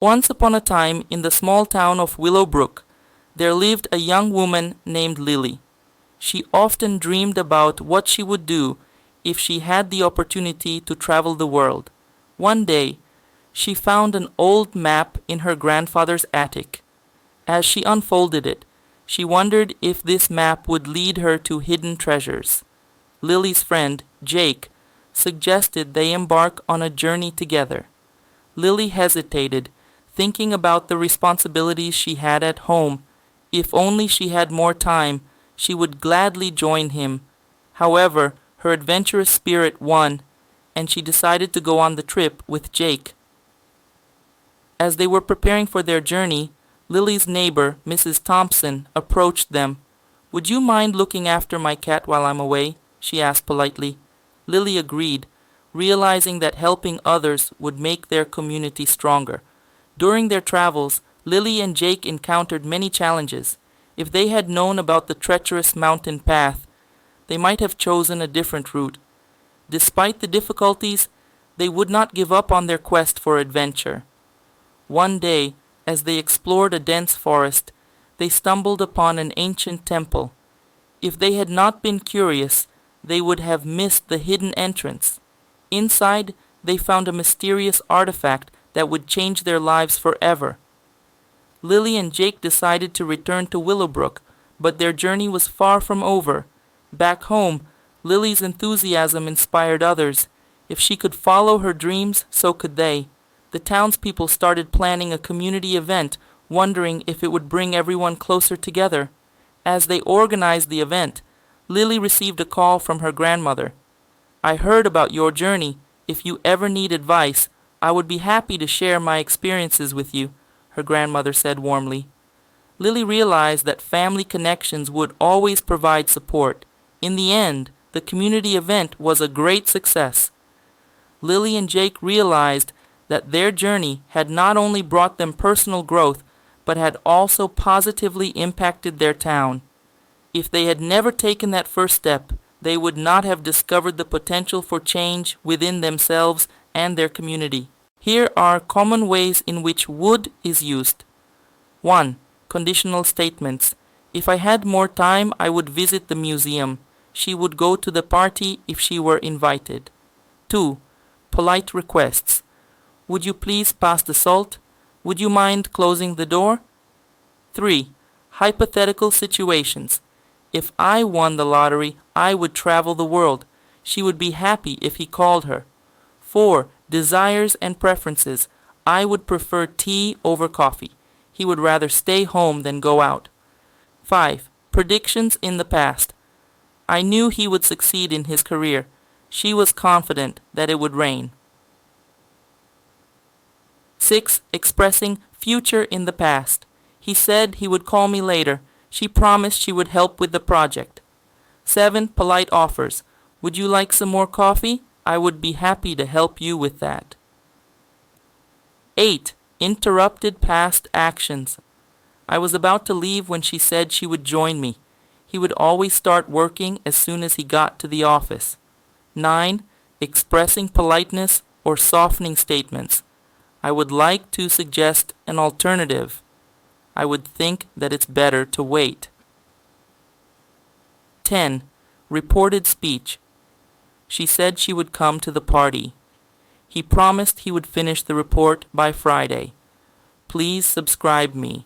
Once upon a time, in the small town of Willowbrook, there lived a young woman named Lily. She often dreamed about what she would do if she had the opportunity to travel the world. One day, she found an old map in her grandfather's attic. As she unfolded it, she wondered if this map would lead her to hidden treasures. Lily's friend, Jake, suggested they embark on a journey together. Lily hesitated, thinking about the responsibilities she had at home. If only she had more time, she would gladly join him. However, her adventurous spirit won, and she decided to go on the trip with Jake. As they were preparing for their journey, Lily's neighbor, Mrs. Thompson, approached them. "Would you mind looking after my cat while I'm away?" she asked politely. Lily agreed, realizing that helping others would make their community stronger. During their travels, Lily and Jake encountered many challenges. If they had known about the treacherous mountain path, they might have chosen a different route. Despite the difficulties, they would not give up on their quest for adventure. One day, as they explored a dense forest, they stumbled upon an ancient temple. If they had not been curious, they would have missed the hidden entrance. Inside, they found a mysterious artifact that would change their lives forever. Lily and Jake decided to return to Willowbrook, but their journey was far from over. Back home, Lily's enthusiasm inspired others. If she could follow her dreams, so could they. The townspeople started planning a community event, wondering if it would bring everyone closer together. As they organized the event, Lily received a call from her grandmother. "I heard about your journey. If you ever need advice, I would be happy to share my experiences with you," her grandmother said warmly. Lily realized that family connections would always provide support. In the end, the community event was a great success. Lily and Jake realized that their journey had not only brought them personal growth, but had also positively impacted their town. If they had never taken that first step, they would not have discovered the potential for change within themselves and their community. Here are common ways in which would is used. 1. Conditional statements. If I had more time, I would visit the museum. She would go to the party if she were invited. 2. Polite requests. Would you please pass the salt? Would you mind closing the door? 3. Hypothetical situations. If I won the lottery, I would travel the world. She would be happy if he called her. 4. Desires and preferences. I would prefer tea over coffee. He would rather stay home than go out. 5. Predictions in the past. I knew he would succeed in his career. She was confident that it would rain. 6. Expressing future in the past. He said he would call me later. She promised she would help with the project. 7. Polite offers. Would you like some more coffee? I would be happy to help you with that. 8. Interrupted past actions. I was about to leave when she said she would join me. He would always start working as soon as he got to the office. 9. Expressing politeness or softening statements. I would like to suggest an alternative. I would think that it's better to wait. 10. Reported speech. She said she would come to the party. He promised he would finish the report by Friday. Please subscribe me.